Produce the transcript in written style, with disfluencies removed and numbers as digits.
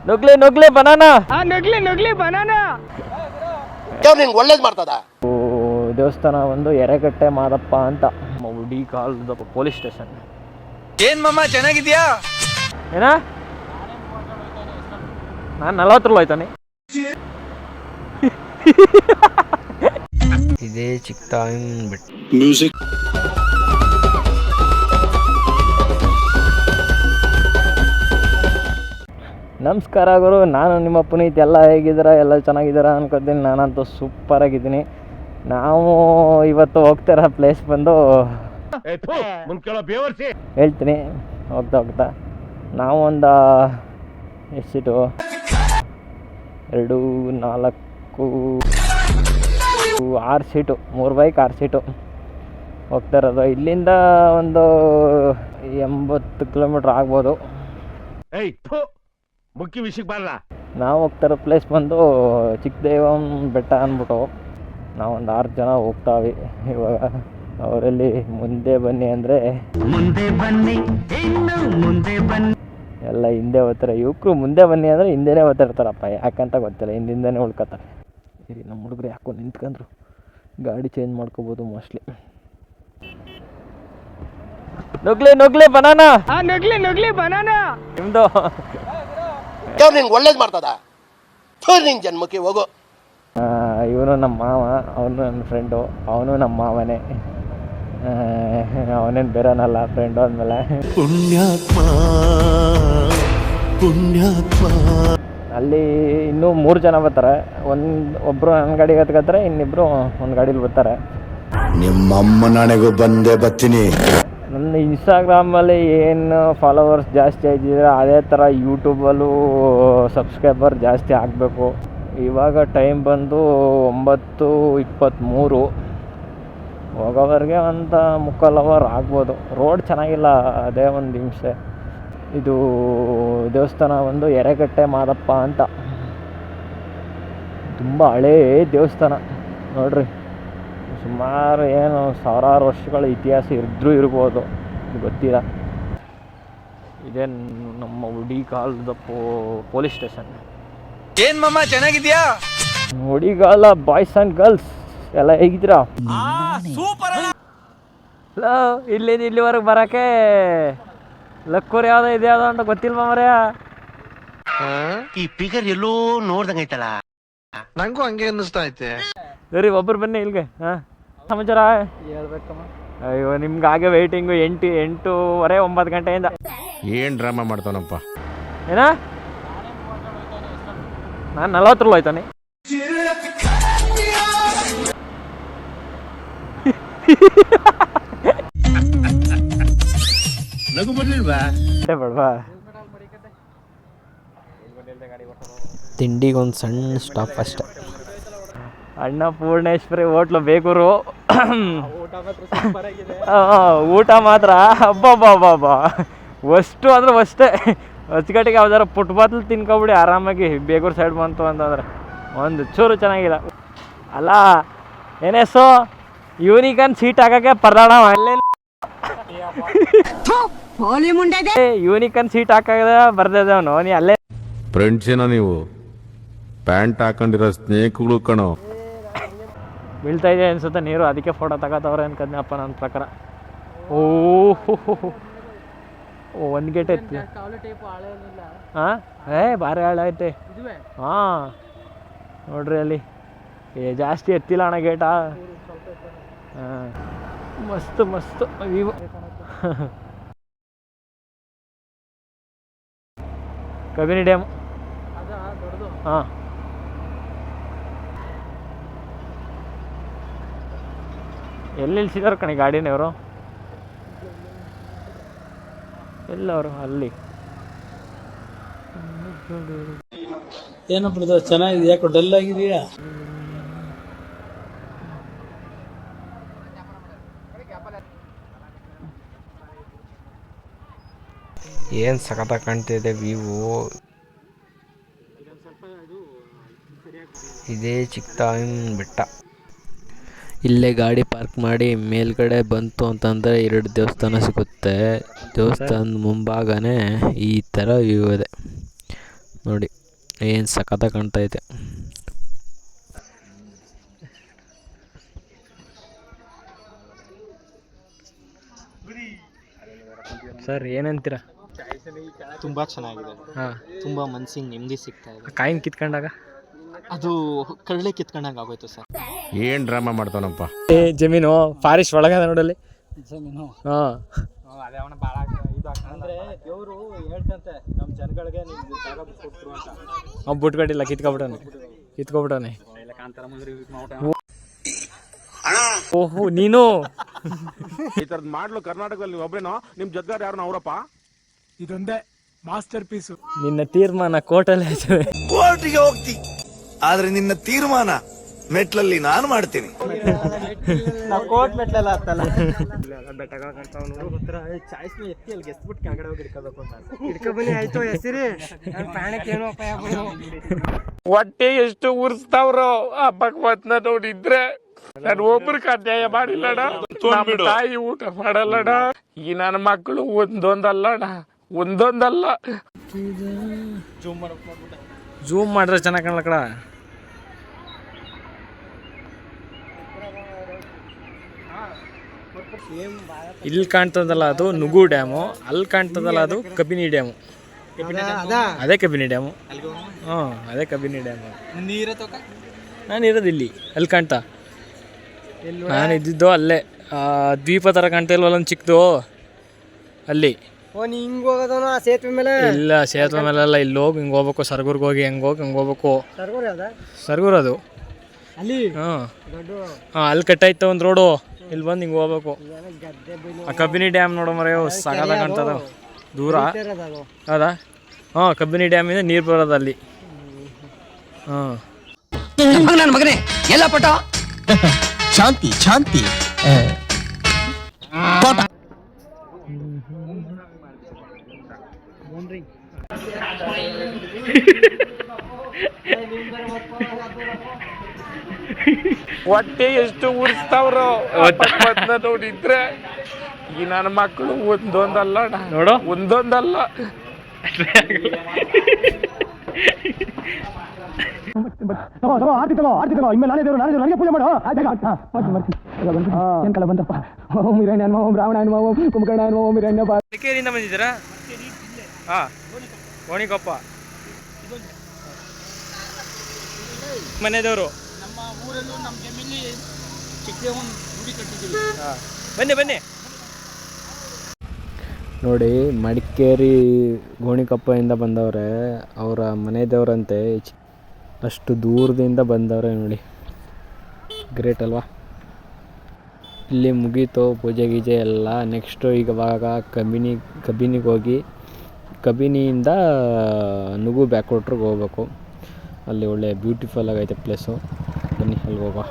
ನುಗ್ಲಿ ನುಗ್ಲಿ banana ನುಗ್ಲಿ banana ನಿಂಗೆ ಒಳ್ಳೇದು ಮಾಡ್ತದ. ದೇವಸ್ಥಾನ ಒಂದು ಎರೆಗಟ್ಟೆ ಮಾದಪ್ಪ ಅಂತ ಉಡಿ ಕಾಲದ ಪೊಲೀಸ್ ಸ್ಟೇಷನ್. ಏನ್ ಮಮ್ಮ ಚೆನ್ನಾಗಿದ್ಯಾ? ಏನ ನಾನು 40 ರೂಪಾಯಿ ಆಯ್ತಾನೆ. ಇದೇ ಚಿಕ್ಕತಾಯಿನ ಬೆಟ್ಟ. ಮ್ಯೂಸಿಕ್ ನಮಸ್ಕಾರ ಗುರು, ನಾನು ನಿಮ್ಮ ಪುನೀತ್. ಎಲ್ಲ ಹೇಗಿದ್ದೀರಾ? ಎಲ್ಲ ಚೆನ್ನಾಗಿದ್ದೀರಾ ಅನ್ಕೋತೀನಿ. ನಾನಂತೂ ಸೂಪರ್ ಆಗಿದ್ದೀನಿ. ನಾವು ಇವತ್ತು ಹೋಗ್ತಾರ ಪ್ಲೇಸ್ ಬಂದು ಹೇಳ್ತೀನಿ ಹೋಗ್ತಾ ಹೋಗ್ತಾ. ನಾವು ಒಂದು ಎಷ್ಟು ಸೀಟು? 2, 4, 6 ಸೀಟು, 3 ಬೈಕ್ 6 ಸೀಟು ಹೋಗ್ತಾ ಇರೋದು. ಇಲ್ಲಿಂದ ಒಂದು 80 ಕಿಲೋಮೀಟ್ರ್ ಆಗ್ಬೋದು. ಮುಖ್ಯ ವಿಷಯಕ್ಕೆ ಬರಲ್ಲ. ನಾವು ಹೋಗ್ತಾರೋ ಪ್ಲೇಸ್ ಬಂದು ಚಿಕ್ಕದೇವಂ ಬೆಟ್ಟ ಅಂದ್ಬಿಟ್ಟು ನಾವೊಂದು 6 ಜನ ಹೋಗ್ತಾವೆ ಇವಾಗ. ಅವರಲ್ಲಿ ಮುಂದೆ ಬನ್ನಿ ಅಂದರೆ ಎಲ್ಲ ಹಿಂದೆ ಹೋಗ್ತಾರೆ. ಯುವಕರು ಮುಂದೆ ಬನ್ನಿ ಅಂದರೆ ಹಿಂದೆನೇ ಓದ್ತಿರ್ತಾರಪ್ಪ, ಯಾಕಂತ ಗೊತ್ತಿಲ್ಲ, ಹಿಂದಿಂದನೇ ಉಳ್ಕೊತಾರೆ. ಸರಿ, ನಮ್ಮ ಹುಡುಗರು ಯಾಕೋ ನಿಂತ್ಕೊಂಡ್ರು. ಗಾಡಿ ಚೇಂಜ್ ಮಾಡ್ಕೋಬೋದು ಮೋಸ್ಟ್ಲಿ. ನುಗ್ಲಿ ಬನಾನಾ ನುಗ್ಲಿ ಬನಾನಾ ನಿಮ್ಮದು ನಿಂಗೆ ಒಳ್ಳೇದು ಮಾಡ್ತದ. ನಿನ್ ಜನ್ಮಕ್ಕೆ ಹೋಗೋ. ಇವನು ನಮ್ಮ ಮಾವ, ಅವನು ನನ್ನ ಫ್ರೆಂಡು. ಅವನು ನಮ್ಮ ಮಾವನೇ, ಅವನೇನು ಬೇರೆನಲ್ಲ, ಫ್ರೆಂಡು ಅಂದಮೇಲೆ. ಪುಣ್ಯಾತ್ಮ ಪುಣ್ಯಾತ್ಮ. ಅಲ್ಲಿ ಇನ್ನೂ 3 ಜನ ಬರ್ತಾರೆ. ಒಬ್ಬರು ನನ್ನ ಗಾಡಿಗೆ ಹತ್ಕೋತಾರೆ, ಇನ್ನಿಬ್ಬರು ಒಂದು ಗಾಡೀಲಿ ಬರ್ತಾರೆ. ನಿಮ್ಮಮ್ಮ ನನಗೂ ಬಂದೇ ಬರ್ತೀನಿ. ನನ್ನ ಇನ್ಸ್ಟಾಗ್ರಾಮಲ್ಲಿ ಏನು ಫಾಲೋವರ್ಸ್ ಜಾಸ್ತಿ ಆಗಿದ್ರೆ ಅದೇ ಥರ ಯೂಟ್ಯೂಬಲ್ಲೂ ಸಬ್ಸ್ಕ್ರೈಬರ್ ಜಾಸ್ತಿ ಆಗಬೇಕು. ಇವಾಗ ಟೈಮ್ ಬಂದು 9:23. ಹೋಗೋವರೆಗೆ ಒಂದು 3/4 ಅವರ್ ಆಗ್ಬೋದು. ರೋಡ್ ಚೆನ್ನಾಗಿಲ್ಲ, ಅದೇ ಒಂದು ಹಿಂಸೆ. ಇದು ದೇವಸ್ಥಾನ ಒಂದು ಎರೆಗಟ್ಟೆ ಮಾದಪ್ಪ ಅಂತ, ತುಂಬ ಹಳೇ ದೇವಸ್ಥಾನ ನೋಡ್ರಿ. ಸುಮಾರು ಏನು 1000 ವರ್ಷಗಳ ಇತಿಹಾಸ ಇರ್ಬೋದು, ಗೊತ್ತಿಲ್ಲ. ಇದೇ ನಮ್ಮ ಉಡಿ ಕಾಲದ ಪೊಲೀಸ್ ಸ್ಟೇಷನ್. ಏನ್ ಮಮ್ಮ ಚೆನ್ನಾಗಿದ್ಯಾ? ಉಡಿಗಾಲ ಬಾಯ್ಸ್ ಆ್ಯಂಡ್ ಗರ್ಲ್ಸ್ ಎಲ್ಲ ಹೇಗಿದ್ದೀರಾ? ಇಲ್ಲಿವರೆಗೆ ಬರೋಕ್ಕೆ ಲಕ್ಕೂರು ಯಾವುದೋ ಇದೆ ಯಾವುದೋ ಅಂತ ಗೊತ್ತಿಲ್ವ ಮರ್ಯ. ಈ ಫಿಗರ್ ಎಲ್ಲೋ ನೋಡ್ದಂಗೈತಲ್ಲ. ನಂಗೂ ಹಂಗೆ ಅನ್ನಿಸ್ತಾ ಐತೆ. ಸರಿ, ಒಬ್ಬರು ಬನ್ನಿ ಇಲ್ಲಿಗೆ. ಹಾಂ, ಸಮಾಚಾರ ಹೇಳ್ಬೇಕಮ್ಮ. ಅಯ್ಯೋ, ನಿಮ್ಗೆ ಹಾಗೆ ವೆಯ್ಟಿಂಗು 8:30 9 ಗಂಟೆಯಿಂದ. ಏನು ಡ್ರಾಮಾ ಮಾಡ್ತಾನಪ್ಪ. ಏನ ನಾನು 40 ರೂಪಾಯಿ ಆಯ್ತಾನೆ. ನಗು ಬರ್ಲಿಲ್ವಾ? ಬೇಡವಾ? ತಿಂಡಿಗೊಂದು ಸಣ್ಣ ಸ್ಟಾಪ್ ಅಷ್ಟೆ. ಅನ್ನಪೂರ್ಣೇಶ್ವರಿ ಹೋಟ್ಲು ಬೇಗೂರು. ಊಟ ಮಾತ್ರ ಹಬ್ಬ ಅಷ್ಟು ಅಂದ್ರೆ ಅಷ್ಟೇ. ಅಚ್ಚುಕಟ್ಟಿಗೆ ಯಾವ್ದಾರು ಪುಟ್ ಬಾತ್ಲು ತಿನ್ಕೊಬಿಡಿ ಆರಾಮಾಗಿ. ಬೇಗೂರು ಸೈಡ್ ಬಂತು ಅಂತಂದ್ರೆ ಒಂದು ಚೂರು ಚೆನ್ನಾಗಿಲ್ಲ. ಅಲ್ಲ ಏನೇಸು ಯೂನಿಕನ್ ಸೀಟ್ ಹಾಕಕ್ಕೆ ಪರದಾಡ ಅಲ್ಲೇ. ಯೂನಿಕನ್ ಸೀಟ್ ಹಾಕದ ಬರ್ದಿದ್ದವನು ನೀ ಅಲ್ಲೇ. ಫ್ರೆಂಡ್ಸ್ ಏನೋ ನೀವು? ಪ್ಯಾಂಟ್ ಹಾಕೊಂಡಿರೋ ಸ್ನೇಹಿತಗಳು ಕಣೋ. ಬೀಳ್ತಾ ಇದೆ ಅನ್ಸುತ್ತೆ ನೀರು, ಅದಕ್ಕೆ ಫೋಟೋ ತಗೋತವ್ರೆ ಅನ್ಕದ್ನಪ್ಪ ನನ್ನ ಪ್ರಕಾರ. ಓಹೋ, ಒಂದು ಗೇಟ್ ಐತಿ. ಹಾಂ, ಭಾರಿ ಹಾಳ ಐತೆ. ಹಾಂ ನೋಡ್ರಿ ಅಲ್ಲಿ ಜಾಸ್ತಿ ಎತ್ತಿಲ್ಲ ಅಣ್ಣ ಗೇಟಾ. ಹಾಂ, ಮಸ್ತ್ ವ್ಯೂ. ಕಬಿನಿ ಡ್ಯಾಮ್. ಹಾಂ, ಎಲ್ಲಿ ನಿಲ್ಸಿದಾರೆ ಕಣಿ ಗಾಡಿನವರು? ಎಲ್ಲವರು ಅಲ್ಲಿ. ಏನಪ್ಪ ಚೆನ್ನಾಗಿದೆ, ಯಾಕೋ ಡಲ್ ಆಗಿದೆಯಾ? ಏನು ಸಖತ್ತಾಗಿ ಕಾಣ್ತಿದೆ ವ್ಯೂ. ಇದೇ ಚಿಕ್ಕತಾಯಿನ ಬೆಟ್ಟ. ಇಲ್ಲೇ ಗಾಡಿ ಪಾರ್ಕ್ ಮಾಡಿ ಮೇಲ್ಗಡೆ ಬಂತು ಅಂತಂದರೆ 2 ದೇವಸ್ಥಾನ ಸಿಗುತ್ತೆ. ದೇವಸ್ಥಾನದ ಮುಂಭಾಗನೇ ಈ ಥರ ವ್ಯೂ ಇದೆ. ನೋಡಿ ಏನು ಸಖತ್ತಾಗಿ ಕಾಣ್ತೈತೆ. ಸರ್ ಏನಂತೀರಾ? ತುಂಬ ಚೆನ್ನಾಗಿದೆ. ಹಾಂ, ತುಂಬ ಮನ್ಸಿಗೆ ನೆಮ್ಮದಿ ಸಿಗ್ತಾ ಇದೆ. ಕಾಯಿನ್ ಕಿತ್ಕೊಂಡಾಗ ಅದು ಕಳ್ಳೆ ಕಿತ್ಕೊಂಡಂಗೆ ಆಗೋಯ್ತು ಸರ್. ಏನ್ ಡ್ರಾಮಾ ಮಾಡ್ತಾನಪ್ಪ. ಜಮೀನು ಫಾರೆಸ್ಟ್ ಒಳಗದ ನೋಡಲ್ಲಿ. ಹಾಂ, ಅದೇ ಅವನ ಭಾಳ ಅಂದರೆ ದೇವರು ಹೇಳ್ತಂತೆ ನಮ್ಮ ಜನಗಳಿಗೆ ನೀವು ಜಾಗ ಬಿಟ್ಕೊಟ್ರು ಅಂತ. ಅವ್ನು ಬಿಟ್ಕೊಂಡಿಲ್ಲ, ಕಿತ್ಕೊಬಿಟ್ಟಾನೆ. ಓಹೋ, ನೀನು ಈ ತರದ್ ಮಾಡ್ಲು ಕರ್ನಾಟಕದಲ್ಲಿ ನೀವು ಒಬ್ರೇನೋ, ನಿಮ್ ಜೊತೆಗಾರ ಯಾರು ಅವರಪ್ಪ? ಇದೊಂದೇ ಮಾಸ್ಟರ್ ಪೀಸು. ನಿನ್ನ ತೀರ್ಮಾನ ಕೋರ್ಟಲ್ಲಿ ಆಯ್ತದೆ. ಕೋರ್ಟಿಗೆ ಹೋಗ್ತಿ, ಆದ್ರೆ ನಿನ್ನ ತೀರ್ಮಾನ ಮೆಟ್ಲಲ್ಲಿ ನಾನು ಮಾಡ್ತೀನಿ. ನಾವು ಕೋಟ್ ಮೆಟ್ಲೆಲ್ಲ ಹತ್ತಲ್ಲ. ಚಾಯ್ಸ್ ಎತ್ತಿ ಅಲ್ಲಿ ಗೆಸ್ಬಿಟ್ಟು ಕೆಳಗಡೆ ಹೋಗಿ ಹಿಡ್ಕೋಬೇಕು ಅಂತ. ಹಿಡ್ಕೊಬನ್ನಿ ಆಯ್ತು ಹೆಸರಿ ಪ್ರಾಣಕ್ಕೆ ಏನೋ ಅಪಾಯ ಆಗ್ಬೋದು. ಹೊಟ್ಟೆ ಎಷ್ಟು ಉರ್ಸ್ತಾವ್ರೋ ಆ ಭಗವತ್ನ ನೋಡಿದ್ರೆ. ನಾನು ಒಬ್ರಿಗೆ ಅನ್ಯಾಯ ಮಾಡಿಲ್ಲಣ್ಣ, ನಮ್ಮ ತಾಯಿ ಊಟ ಮಾಡಲ್ಲಣ್ಣ, ಈ ನನ್ನ ಮಕ್ಕಳು ಒಂದೊಂದಲ್ಲ. ಝೂಮ್ ಮಾಡ್ರೆ ಚೆನ್ನಾಗಿ ಕಾಣಲ್ಲ ಕಡ. ಇಲ್ಲಿ ಕಾಣ್ತದಲ್ಲ ಅದು ನುಗು ಡ್ಯಾಮು, ಅಲ್ಲಿ ಕಾಣ್ತದಲ್ಲ ಅದು ಕಬಿನಿ ಡ್ಯಾಮು. ಅದೇ ಕಬಿನಿ ಡ್ಯಾಮು. ಹಾಂ, ಅದೇ ಕಬಿನಿ ಡ್ಯಾಮು. ನಾನು ಇರೋದು ಇಲ್ಲಿ, ಅಲ್ಲಿ ಕಾಣ್ತಾ. ನಾನು ಇದ್ದಿದ್ದು ಅಲ್ಲೇ ದ್ವೀಪ ಥರ ಕಾಣ್ತಾ ಇಲ್ವಲ್ಲ ಒಂದು ಚಿಕ್ಕದು, ಅಲ್ಲಿ. ಹಿಂಗೆ ಹೋಗೋದನ ಸೇತುವೆ ಮೇಲೆ? ಇಲ್ಲ, ಸೇತುವೆ ಮೇಲೆಲ್ಲ, ಇಲ್ಲಿ ಹೋಗಿ ಹಿಂಗೆ ಹೋಗ್ಬೇಕು, ಸರ್ಗೂರ್ಗೆ ಹೋಗಿ ಹಿಂಗೆ ಹೋಗ್ಬೇಕು. ಸರ್ಗೂರ್ ಅದು. ಅಲ್ಲಿ ಹಾಂ, ಅಲ್ಲಿ ಕಟ್ಟಾಯ್ತು ಒಂದು ರೋಡು, ಇಲ್ಲಿ ಬಂದು ಹಿಂಗೆ ಹೋಗ್ಬೇಕು. ಆ ಕಬಿನಿ ಡ್ಯಾಮ್ ನೋಡೋ ಮರ ಸಾಕಾದ ಕಾಣ್ತದ ದೂರ. ಹೌದಾ? ಹಾಂ, ಕಬಿನಿ ಡ್ಯಾಮಿಂದ ನೀರು ಬರೋದು ಅಲ್ಲಿ. ಹಾಂ, ನನ್ನ ಮಗನೇ ಎಲ್ಲ ಪಟ ಶಾಂತಿ ಶಾಂತಿ. ಹೊಟ್ಟೆ ಎಷ್ಟು ಉರ್ಸ್ತಾವ್ರೋ ಆ ಭಗವತ್ನ ನೋಡಿದ್ರೆ. ಈ ನನ್ನ ಮಕ್ಕಳು ಒಂದೊಂದಲ್ಲ ನೋಡು. ಮಡಿಕೇರಿಯಿಂದ ಬಂದಿದ್ದೀರಾ? ಹಾಂ, ಗೋಣಿಕೊಪ್ಪ ಮನೆದೇವರು. ನಮ್ಮ ಊರಲ್ಲೂ ನಮ್ಮ ಜಮೀನಲ್ಲಿ ಚಿಕ್ಕದೇವನ ಗುಡಿ ಕಟ್ಟಿದ್ದೀವಿ. ಹಾಂ, ಬನ್ನಿ. ನೋಡಿ, ಮಡಿಕೇರಿ ಗೋಣಿಕೊಪ್ಪದಿಂದ ಬಂದವ್ರೆ, ಅವರ ಮನೆ ದೇವರಂತೆ. ಅಷ್ಟು ದೂರದಿಂದ ಬಂದವ್ರೆ ನೋಡಿ, ಗ್ರೇಟ್ ಅಲ್ವಾ? ಇಲ್ಲಿ ಮುಗೀತು ಪೂಜೆ ಗೀಜೆ ಎಲ್ಲ. ನೆಕ್ಸ್ಟು ಇವಾಗ ಕಬಿನಿಗೆ ಹೋಗಿ ಕಬಿನಿಯಿಂದ ನುಗು ಬ್ಯಾಕ್ ವಾಟ್ರಿಗೆ ಹೋಗ್ಬೇಕು. ಅಲ್ಲಿ ಒಳ್ಳೆ ಬ್ಯೂಟಿಫುಲ್ ಆಗೈತೆ ಪ್ಲೇಸು. ಬನ್ನಿ ಅಲ್ಲಿ ಹೋಗುವ.